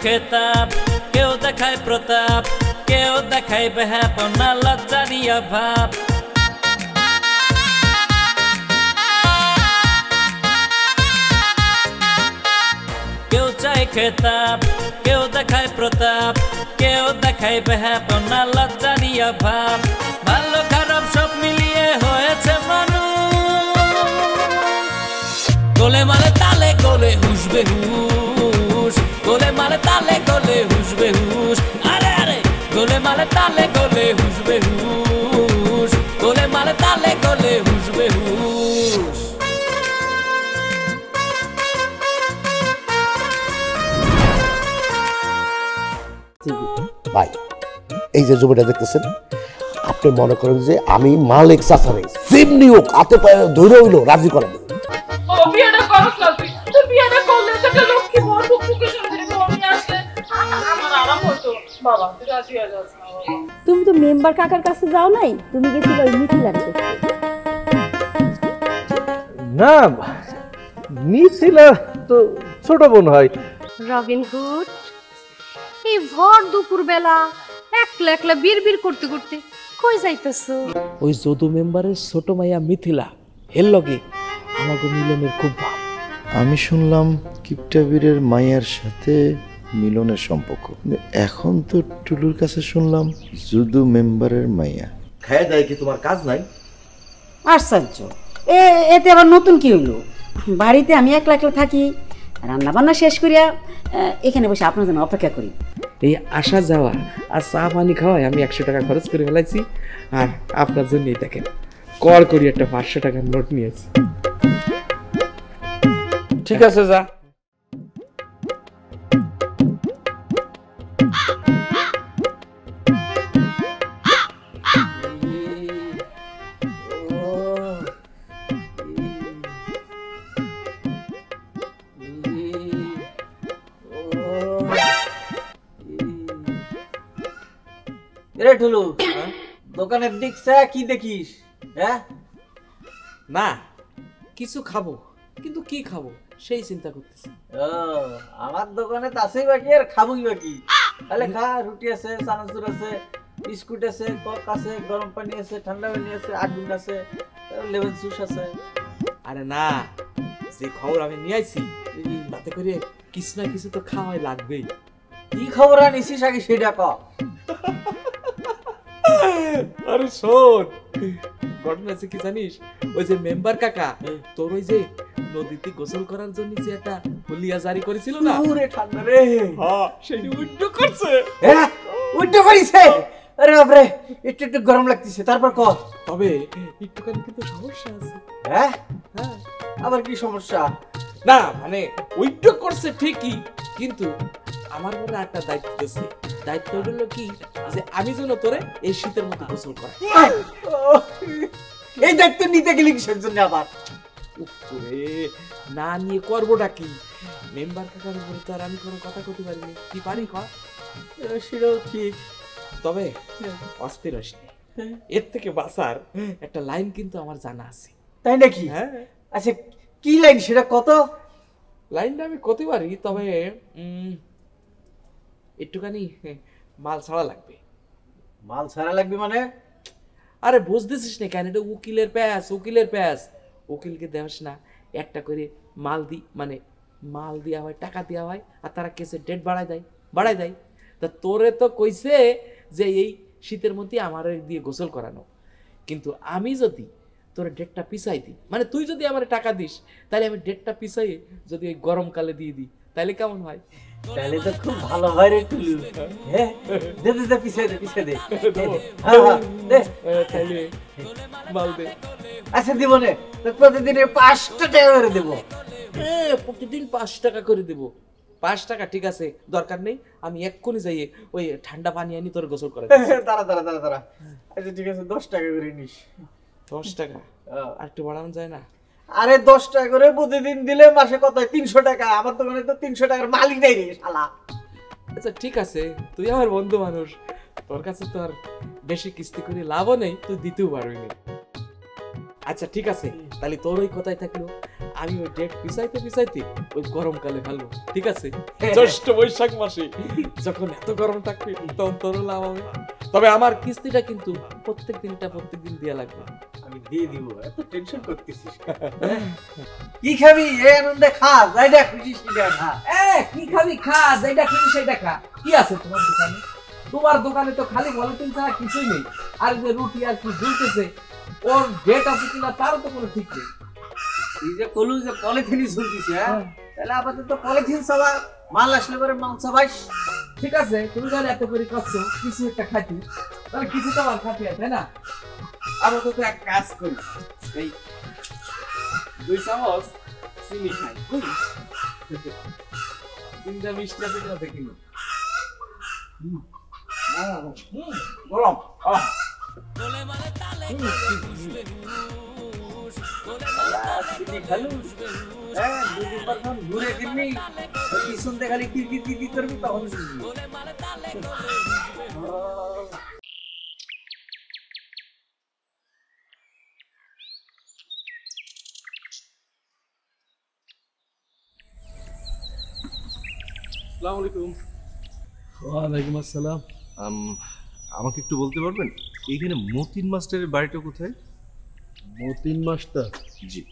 খেতাব, কেউ দেখায় প্রতাপ, কেউ দেখায় বেহাপনা লজ্জারই অভাব। কেউ চায় খেতাব, কেউ দেখায় প্রতাপ, কেউ দেখায় বেহাপনা লজ্জারই অভাব। ভালো খারাপ সব মিলিয়ে হয়েছে মানুষ। গোলে মালে তালে গোলে হুসবে হুস, গোলে মালে তালে গোলে হুসবে হুস। আরে আরে গোলে মালে তালে গোলে হুসবে হুস, গোলে মালে তালে গোলে হুসবে হুস। ভাই এই যে জমিটা দেখতেছেন, আপনি মনে করেন যে আমি মালিক চাচারে যেমনি হোক হাতে পায়ে ধরে হইলো রাজি করাবো। তুমি তো মেম্বার কাকার কাছে যাও নাই, তুমি গেছিলে ওই মিথিলার কাছে। না, মিথিলা তো ছোট বোন হয়। রবিনহুড এই ভর দুপুর বেলা একলা একলা বিড়বিড় করতে করতে কই যাইতেছো? ওই যদু মেম্বারের ছোট মাইয়া মিথিলা হের লগে আমাকে মিলনের খুব ভাব। আমি শুনলাম কিপটাবীরের মাইয়ার সাথে মিলনের সম্পর্ক, এখন তো টুলুর কাছে শুনলাম যদু মেম্বারের মাইয়া। খায় দেয় কি তোমার কাজ নাই? আশ্চর্য, এতে আবার নতুন কি হইলো? বাড়িতে আমি একলা একলা থাকি, রান্না বান্না শেষ করিয়া এখানে বসে আপনার জন্য অপেক্ষা করি। এই আসা যাওয়া আর চা পানি খাওয়ায় আমি 100 টাকা খরচ করে ফেলাইছি, আর আপনার জন্যই দেখেন কর করি একটা 500 টাকার নোট নিয়েছি। ঠিক আছে যা। ঠুলু, দোকানের দিক কি দেখিস? হ্যাঁ না, কিছু খাবো, কিন্তু কি খাবো সেই চিন্তা করতেছি। আমার দোকানে তো আছেই বাকি, আর খাবই বাকি। তাহলে খা, রুটি আছে, চানাচুর আছে, বিস্কুট আছে, কক আছে, গরম পানি আছে, ঠান্ডা পানি আছে, আগুন আছে, লেমন জুস আছে। আরে না, যে খবর আমি নিয়ে আইছি তাতে করে কিছু না কিছু তো খাওয়াই লাগবেই। কি খবর আনিছিস আগে সেটা ক। আরে শোন, ঘটনা আছে কি জানিস? ওই যে মেম্বার কাকা তোর ওই যে নদীতে গোসল করার জন্য যে একটা হুলিয়া জারি করেছিল না, ওরে ঠান্ডা রে, হ্যাঁ সেই উইন্ডো করছে। হ্যাঁ উইন্ডো করিছে? আরে বাপরে, একটু একটু গরম লাগতেছে। তারপর ক। তবে একটুখানি কিন্তু সমস্যা আছে। হ্যাঁ হ্যাঁ, আবার কি সমস্যা? না মানে উইন্ডো করছে ঠিকই, কিন্তু আমার মনে একটা দায়িত্ব দিচ্ছে। দায়িত্ব হলো কি, যে আমি যেন তোরে এই শীতের মধ্যে গোসল করাই। এই দায়িত্ব নিতে গেলে কিসের জন্য আবার? না নিয়ে করবোটা কি? মেম্বার কাকার উপরে তো আর আমি কোনো কথা করতে পারিনি। কি পারি কর? সেটাও ঠিক। তবে অস্থির হইস নি, এর থেকে বাঁচার একটা লাইন কিন্তু আমার জানা আছে। তাই নাকি? হ্যাঁ। আচ্ছা কি লাইন সেটা কত? লাইনটা আমি করতে পারি, তবে একটুখানি মাল ছাড়া লাগবে। মাল ছাড়া লাগবে মানে? আরে বুঝতেছিস না কেন? এটা উকিলের প্যাস, উকিলের প্যাস। উকিলকে দেওয়াস না, একটা করে মাল মানে মাল দেওয়া হয়, টাকা দেওয়া হয়, আর তারা কেসের ডেট বাড়ায় দেয়। তা তোরে তো কইছে যে এই শীতের মধ্যে আমার দিয়ে গোসল করানো, কিন্তু আমি যদি তোর ডেটটা পিছাই দিই, মানে তুই যদি আমার টাকা দিস, তাহলে আমি ডেটটা পিছাই যদি ওই গরমকালে দিয়ে দিই, তাহলে কেমন হয়? তাহলে তো খুব ভালো হয় রে টুলু। হ্যাঁ দে দে দে, পিছাই দে পিছাই দে। তাহলে মাল দে। আচ্ছা দিব নে, প্রতিদিন 5 টাকা করে দেব। প্রতিদিন 5 টাকা করে দেব? 5 টাকা ঠিক আছে, দরকার নেই। আমি এক্ষুনি যাই ওই ঠান্ডা পানি আনি তোর গোসল করে। দাঁড়া। আচ্ছা ঠিক আছে, 10 টাকা করে নিস। 10 টাকা? আর একটু বাড়ানো যায় না? আরে 10 টাকা করে প্রতিদিন দিলে মাসে কত হয়? 300 টাকা। আমার দোকানে তো 300 টাকার মালই নাই রে শালা। আচ্ছা ঠিক আছে, তুই আমার বন্ধু মানুষ, তোর কাছে তো আর বেশি কিস্তি করে লাভও নেই, তুই দিতেও পারবি না। আচ্ছা ঠিক আছে, তাহলে তোর ওই কথাই থাকলো। আমি ওই ডেট পিছাইতে পিছাইতে ওই গরমকালে ফেলবো, ঠিক আছে? জ্যৈষ্ঠ বৈশাখ মাসে যখন এত গরম থাকবে তখন তোর লাভ হবে। তবে আমার কিস্তিটা কিন্তু প্রত্যেক দিন দেয়া লাগবে। আমি দিয়ে দিব, এত টেনশন করতেছিস? কি খাবি? এই আনন্দে খা, যাইডা খুশি সেটা খা। কি খাবি? খা, যেটা খুশি সেটা খা। কি আছে তোমার দোকানে? তোমার দোকানে তো খালি পলিথিন ছাড়া কিছুই নেই। আর যে রুটি আর কি ঝুলতেছে, ওর ডেট আছে কিনা তারও তো কোনো ঠিক নেই। এই যে কলু যে পলিথিনই ঝুলতিছে, হ্যাঁ, তাহলে আপাতত পলিথিন ছাড়া মাল আসলে পরে মাংস বাইস। ঠিক আছে, তুমি যখন এত করে করছো কিছু একটা খাইতে, তাহলে কিছু তো আমার খাতে আছে, তাই না? আপাতত এক কাজ করি, এই 2 চামচ চিনি খাই। চিন্তা মিষ্টি আছে কিনা দেখি না। গরম। চিনি খালু, হ্যাঁ, 2 বার ঘুরে কিনি, পিছন দিয়ে খালি কি করবি তখন বুঝবি। আসসালামু আলাইকুম। ওয়ালাইকুম আসসালাম। আমাকে একটু বলতে পারবেন এইখানে মতিন মাস্টারের বাড়িটা কোথায়? মতিন মাস্টার? জি।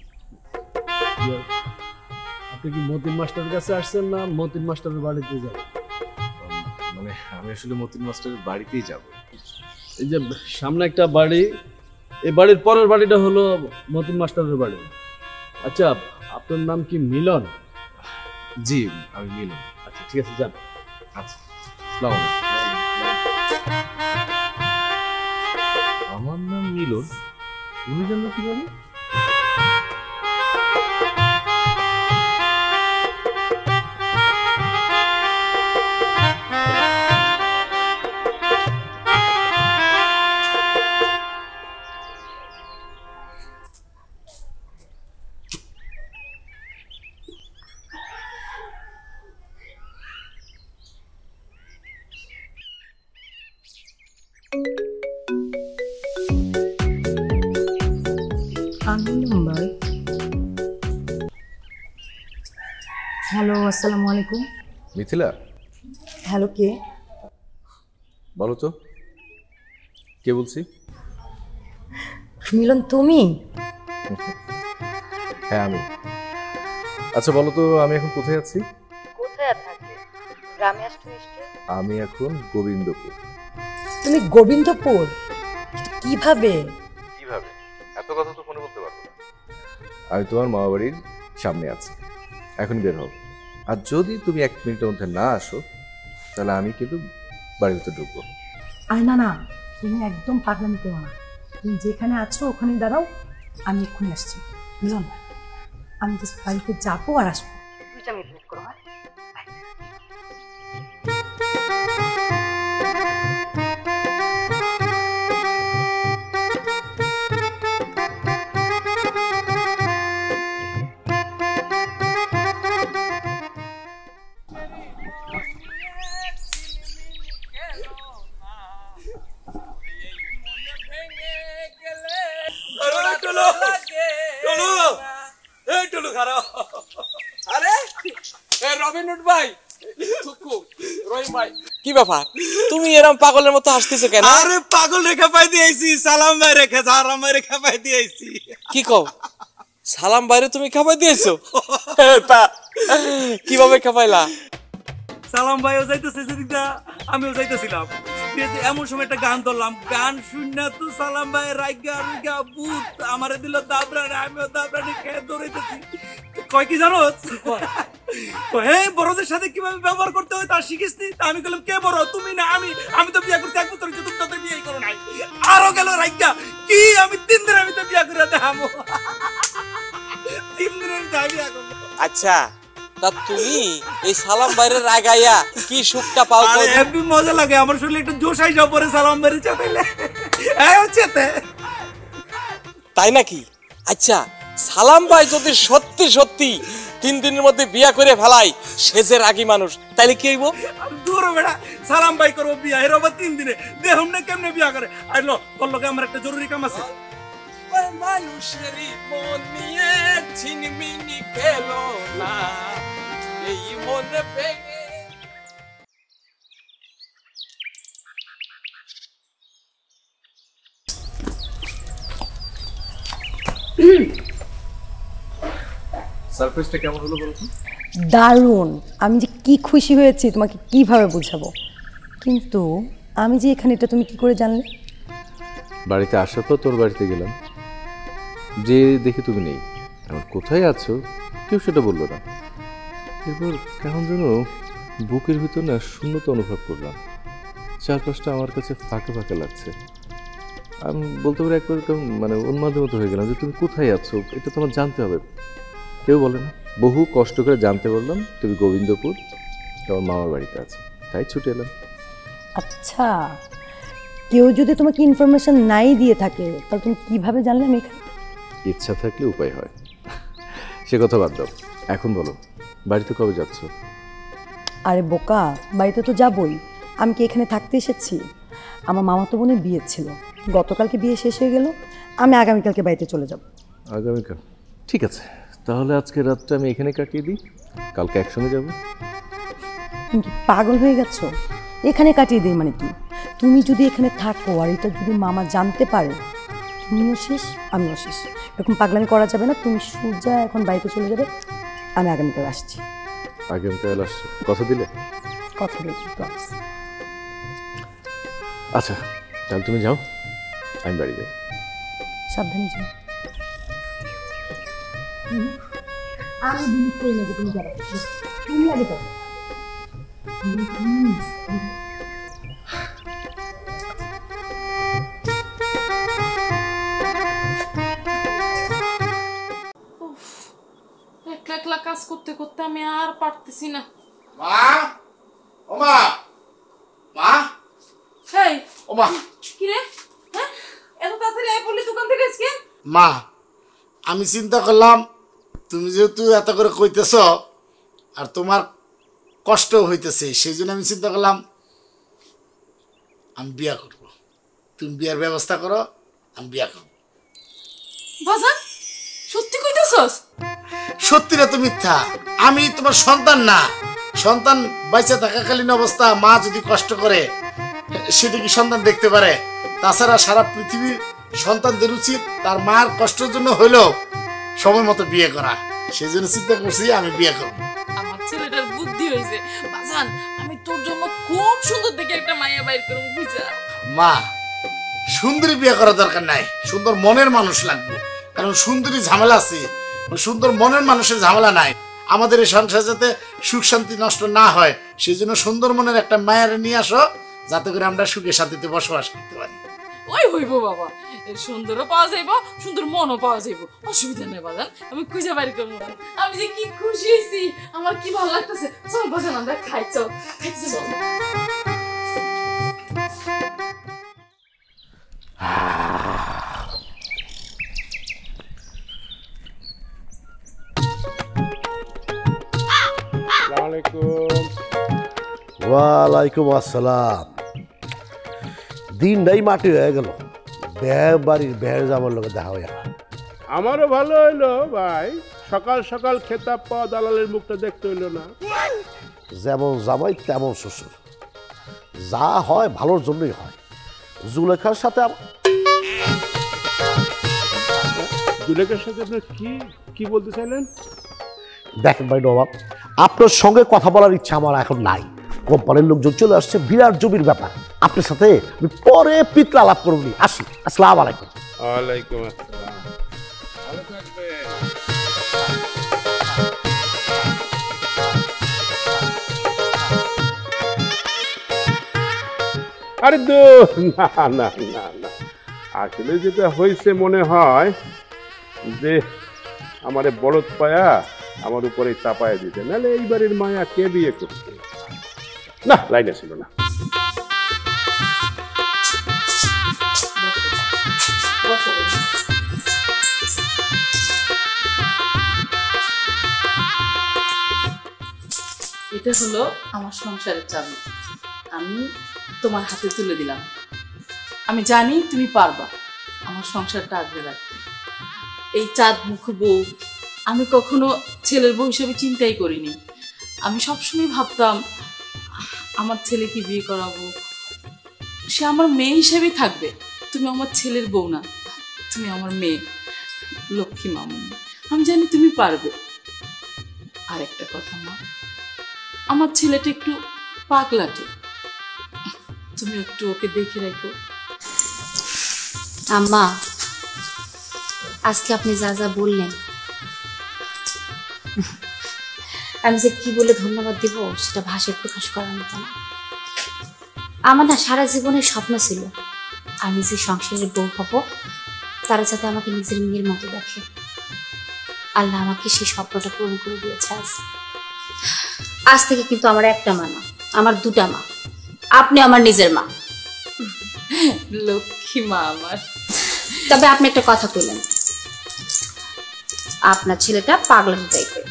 আপনি কি মতিন মাস্টারের কাছে আসছেন না মতিন মাস্টারের বাড়িতে যাবেন? মানে আমি আসলে মতিন মাস্টারের বাড়িতেই যাব। এই যে সামনে একটা বাড়ি, এই বাড়ির পরের বাড়িটা হলো মতিন মাস্টারের বাড়ি। আচ্ছা, আপনার নাম কি মিলন? জি, আমি মিলন। আচ্ছা ঠিক আছে, যান। আচ্ছা, আসসালামু আলাইকুম। আমার নাম মিলন, উনি জানলো কিভাবে? হ্যালো, আসসালামু আলাইকুম। মিথিলা? হ্যালো, কে? বলো তো, কে বলছি? মিলন, তুমি? হ্যাঁ আমি। আচ্ছা বলো তো, আমি এখন কোথায় আছি? কোথায় থাকবে? গ্রামে আসতে নিশ্চয়। আমি এখন গোবিন্দপুর। তুমি গোবিন্দপুর? কিভাবে? কিভাবে? এত কথা তো ফোনে বলতে পারবো না। আমি তোমার মামা বাড়ির সামনে আছি, এখন বের হও। আর যদি তুমি 1 মিনিটের মধ্যে না আসো তাহলে আমি কিন্তু বাড়ির ভিতরে ঢুকবো। আর না না, তুমি একদম পাগলামি করো না। তুমি যেখানে আছো ওখানে দাঁড়াও, আমি এক্ষুনি আসছি। মিলন, আমি জাস্ট বাড়িতে যাবো আর আসবো। 2 মিনিট ওয়েট করো। কি ব্যাপার, তুমি এরকম পাগলের মতো হাসতেছো কেন? আরে পাগল রেখা পাই দিয়েছি, সালাম ভাই রেখা, সালাম ভাই রেখা পাই দিয়েছি। কি কও? সালাম বাইরে তুমি খাপাই দিয়েছো? তা কিভাবে খাপাইলা? সালাম ভাইও যাইতেছে সেদিকটা, আমিও যাইতেছিলাম। এমন সময় একটা গান ধরলাম, গান শুননা তো সালাম ভাই রাইগা রাইগা ভূত আমারে দিল দাবরানি, আমিও দাবরানি খেয়ে দৌড়াইতেছি। কয় কি জানো, হ্যাঁ বড়দের সাথে কিভাবে ব্যবহার করতে হয় তা শিখিস নি। আমি বললাম কে বড়, তুমি না আমি? আমি তো বিয়ে করতে 1 বছর হয়েছে, তুমি তো বিয়ে করো নাই। আরো গেল রাইগা কি, আমি 3 দিনের ভিতরে বিয়ে করে দেখাবো। 3 দিনের ভিতরে বিয়ে করবো। আচ্ছা, তা তুমি এই সালাম বাইরে রাগাইয়া কি সুখটা পাও? হেভি মজা লাগে, আমার শরীরে একটু জোশ আইসা পরে সালাম বাইরে চাতাইলে। এই হচ্ছে তাই নাকি? আচ্ছা, সালাম ভাই যদি সত্যি সত্যি 3 দিনের মধ্যে বিয়া করে ফেলাই, সেজে রাগী মানুষ, তাইলে কি হইব? দূর বেড়া, সালাম ভাই করবো বিয়া, এর আবার 3 দিনে দেখুন না কেমনে বিয়া করে। আইলো তোর লগে আমার একটা জরুরি কাম আছে। মানুষেরই মন নিয়ে ছিনমিনি খেলো না, এই মনে ভেঙে। সারপ্রাইজটা কেমন হলো বলো তো? দারুণ। আমি যে কি খুশি হয়েছি তোমাকে কিভাবে বোঝাবো, কিন্তু আমি যে এখানে, এটা তুমি কি করে জানলে? বাড়িতে আসা তো তোর বাড়িতে গেলাম, যে দেখি তুমি নেই, এখন কোথায় আছো কেউ সেটা বললো না। এরপর কেমন যেন বুকের ভিতর না শূন্যতা অনুভব করলাম, চারপাশটা আমার কাছে ফাঁকা ফাঁকা লাগছে। আমি বলতে পারি একবার মানে উন্মাদের মতো হয়ে গেলাম যে তুমি কোথায় আছো, এটা তো আমার জানতে হবে। কেউ বলে না, বহু কষ্ট করে জানতে পারলাম তুমি গোবিন্দপুর তোমার মামার বাড়িতে আছো, তাই ছুটে এলাম। আচ্ছা, কেউ যদি তোমাকে ইনফরমেশন নাই দিয়ে থাকে তাহলে তুমি কিভাবে জানলে আমি এখানে? ইচ্ছা থাকলে উপায় হয়, সে কথা বাদ দাও। এখন বলো বাড়িতে কবে যাচ্ছ? আরে বোকা, বাড়িতে তো যাবই। আমি কি এখানে থাকতে এসেছি? আমার মামাতো বোনের বিয়ে ছিল, গতকালকে বিয়ে শেষ হয়ে গেল, আমি আগামীকালকে বাড়িতে চলে যাব। আগামীকাল? ঠিক আছে, তাহলে আজকে রাতটা আমি এখানে কাটিয়ে দিই, কালকে একসঙ্গে যাব। তুমি কি পাগল হয়ে গেছো? এখানে কাটিয়ে দিই মানে কি? তুমি যদি এখানে থাকো আর এটা যদি মামা জানতে পারে, তুমিও শেষ আমিও শেষ। এরকম পাগলামি করা যাবে না। তুমি সোজা এখন বাড়িতে চলে যাবে, আমি আগামীকাল আসছি। আগামীকাল আসছো? কথা দিলে? কথা দিয়েছি, প্রমিস। আচ্ছা তাহলে তুমি যাও, আমি বাড়ি যাই। সাবধানে যাও। আমি বিলিভ করি না যে তুমি যাবে, তুমি আগে যাও। একলা একলা কাজ করতে করতে আমি আর পারতেছি না। মা, ও মা, মা, সেই ও মা, কি রে? হ্যাঁ, এত তাড়াতাড়ি আই পড়লি দোকান থেকে আজকে? মা, আমি চিন্তা করলাম তুমি যেহেতু এত করে কইতেছ আর তোমার কষ্ট হইতেছে, সেই জন্য আমি চিন্তা করলাম আমি বিয়া করব। তুমি বিয়ার ব্যবস্থা করো, আমি বিয়া করব। বাজান, সত্যি কইতেছস? সত্যি না তো মিথ্যা? আমি তোমার সন্তান না? সন্তান বাইচা থাকাকালীন অবস্থা মা যদি কষ্ট করে সেটা কি সন্তান দেখতে পারে? তাছাড়া সারা পৃথিবীর সন্তানদের উচিত তার মার কষ্টের জন্য হইলেও সময় মতো বিয়ে করা। সেই জন্য চিন্তা করছি আমি বিয়ে করব। আমার ছেলেটার বুদ্ধি হইছে বাজান, আমি তোর জন্য খুব সুন্দর দেখে একটা মাইয়া বাইর করব বুঝা। মা, সুন্দরী বিয়ে করার দরকার নাই, সুন্দর মনের মানুষ লাগবে। কারণ সুন্দরী ঝামেলা আছে, সুন্দর মনের মানুষের ঝামেলা নাই। আমাদের এই সংসার যাতে সুখ শান্তি নষ্ট না হয় সেই জন্য সুন্দর মনের একটা মায়ের নিয়ে আসো, যাতে করে আমরা সুখে শান্তিতে বসবাস করতে পারি। ওই হইব বাবা, সুন্দরও পাওয়া যাইব, সুন্দর মনও পাওয়া যাইব, অসুবিধা নেই বাজান, আমি খুঁজে বাইর করবো। আমি যে কি খুশি হয়েছি, আমার কি ভালো লাগতেছে। চল বাজান আমরা খাই, চল খাইতে চল। ওয়ালাইকুম আসসালাম। দিনটাই মাটি হয়ে গেল, বের বাড়ির বের জামার লোকে দেখা হইয়া। আমারও ভালো হইলো ভাই, সকাল সকাল খেতাব পাওয়া দালালের মুখটা দেখতে হইলো না। যেমন জামাই তেমন শ্বশুর, যা হয় ভালোর জন্যই হয়। জুলেখার সাথে জুলেখার সাথে আপনার কি বলতে চাইলেন? দেখেন ভাই নবাব, আপনার সঙ্গে কথা বলার ইচ্ছা আমার এখন নাই। কোম্পানির লোকজন চলে আসছে, বিরাট জমির ব্যাপার। আপনার সাথে আমি পরে পিতলা আলাপ করবো। আসি, আসসালামু আলাইকুম। ওয়ালাইকুম আসসালাম। ভালো থাকবে। আরে না না না না, আসলে যেটা হয়েছে মনে হয় যে আমারে বলদ পায়া আমার উপরে চাপায় দিতে, নাহলে এই বাড়ির মায়া কে বিয়ে করছে? না, লাইনে ছিল না। এটা হলো আমার সংসারের চাবি, আমি তোমার হাতে তুলে দিলাম। আমি জানি তুমি পারবা আমার সংসারটা আগলে রাখতে। এই চাঁদ মুখ বউ আমি কখনো ছেলের বউ হিসেবে চিন্তাই করিনি। আমি সবসময় ভাবতাম আমার ছেলেকে বিয়ে করাবো, সে আমার মেয়ে হিসেবেই থাকবে। তুমি আমার ছেলের বউ না, তুমি আমার মেয়ে, লক্ষ্মী মামুনি। আমি জানি তুমি পারবে। আর একটা কথা মা, আমার ছেলেটা একটু পাগলাটে, তুমি একটু ওকে দেখে রাখো। আম্মা, আজকে আপনি যা যা বললেন আমি যে কি বলে ধন্যবাদ দিব সেটা ভাষায় প্রকাশ করার মতো না। আমার না সারা জীবনের স্বপ্ন ছিল আমি যে সংসারের বউ হব তারা যাতে আমাকে নিজের মেয়ের মতো দেখে। আল্লাহ আমাকে সেই স্বপ্নটা পূরণ করে দিয়েছে। আজ থেকে কিন্তু আমার একটা মা না, আমার দুটা মা। আপনি আমার নিজের মা। লক্ষ্মী মা আমার। তবে আপনি একটা কথা কইলেন, আপনার ছেলেটা পাগলামি টাইপের,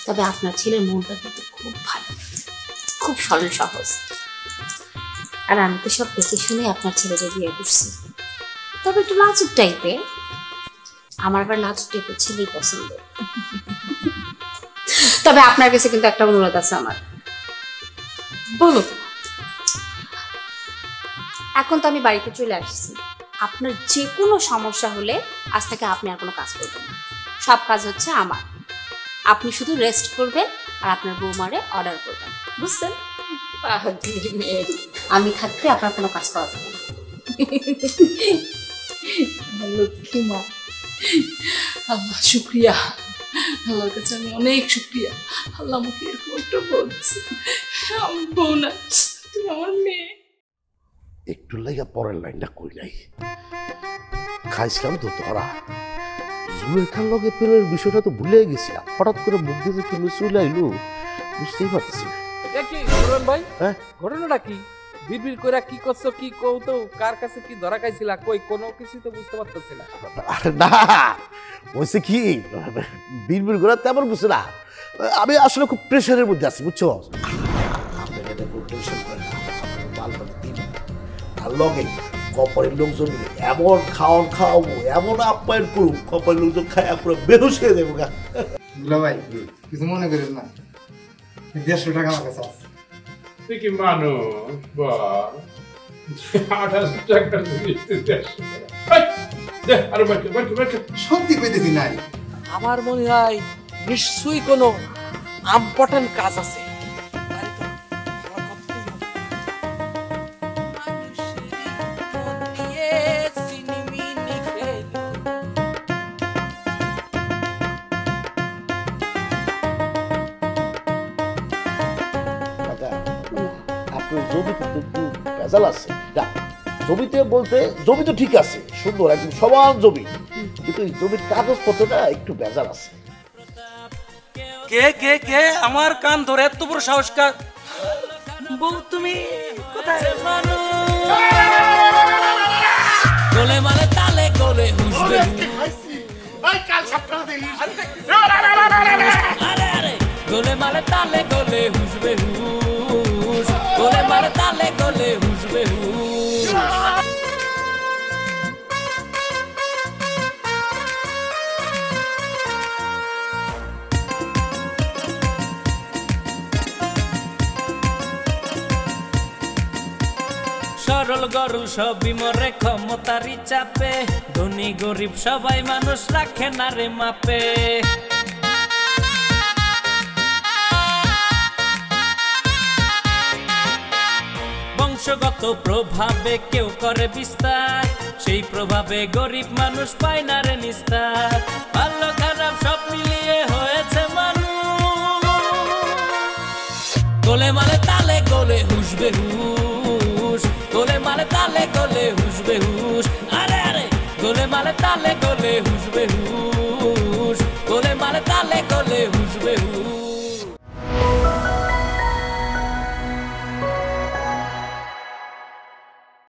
তবে আপনার ছেলের মনটা কিন্তু খুব ভালো, খুব সরল সহজ। আর আমি তো সব দেখে শুনে আপনার ছেলেকে বিয়ে করছি। তবে একটু লাজুক টাইপের, আমার আবার লাজুক টাইপের ছেলেই পছন্দ। তবে আপনার কাছে কিন্তু একটা অনুরোধ আছে আমার। বলো। এখন তো আমি বাড়িতে চলে আসছি, আপনার যে কোনো সমস্যা হলে আজ থেকে আপনি আর কোনো কাজ করবেন না, সব কাজ হচ্ছে আমার। আপনি শুধু রেস্ট করবেন আর আপনার বৌমারে অর্ডার করবেন, বুঝছেন? আমি থাকতে আপনার কোনো কাজ করা যাবে না। লক্ষ্মী মা, আল্লাহ শুক্রিয়া, আল্লাহর কাছে আমি অনেক শুক্রিয়া। আল্লাহ আমাকে এরকম একটা বউ দিয়েছে। আমি বউ না, তুমি আমার মেয়ে। একটু লাইগা পরের লাইনটা কই নাই, খাইছিলাম তো ধরা। জুলেখার লগে প্রেমের বিষয়টা তো ভুলে গেছিলাম, হঠাৎ করে মুখ দিয়ে কেমন চলে আইলো বুঝতেই পারতেছি না। কি সুরন ভাই, ঘটনাটা কি? বিড়বিড় করে কি করছো, কি কও তো, কার কাছে কি ধরা খাইছিলা? কই কোনো কিছু তো বুঝতে পারতেছি না। আরে না, বলছে কি বিড়বিড় করে তেমন বুঝছে না, আমি আসলে খুব প্রেশারের মধ্যে আছি, বুঝছো? আর লগে কোম্পানির লোকজন এমন খাওয়ান খাওয়াবো, এমন আপ্যায়ন করুক, কোম্পানির লোকজন খায় পুরো বেহুশ হয়ে দেবো। ভাই কিছু মনে করেন না, 150 টাকা আমার কাছে আছে। তুই কি মানুষ বল, 28 টাকার জিনিস 150 টাকা। সত্যি কইতেছি নাই, আমার মনে হয় নিশ্চয়ই কোনো ইম্পর্টেন্ট কাজ আছে। জমিতে তো একটু ভেজাল আছে। জমিতে বলতে জমি তো ঠিক আছে, সুন্দর একদম সমান জমি, কিন্তু এই জমির কাগজপত্রটা একটু ভেজাল আছে। কে কে কে আমার কান ধরে এত বড় সাহস কার? বউ তুমি কোথায়? গোলে মালে তালে গোলে হুসবে, গোলে মালে তালে গোলে হুসবে হুস, গোলে মালে তালে গোলে হুসবে হুস। সরল গরল সবই মরে ক্ষমতারি চাপে, ধনী গরিব সবাই মানুষ রাখে না রে মাপে। বংশগত প্রভাবে কেউ করে বিস্তার, সেই প্রভাবে গরিব মানুষ পায় না রে নিস্তার। ভালো খারাপ সব মিলিয়ে হয়েছে মানুষ, গোলে মালে তালে গোলে হুসবে হুস, গোলে মালে তালে গোলে হুসবে হুস। আরে আরে গোলে মালে তালে গোলে হুসবে হুস।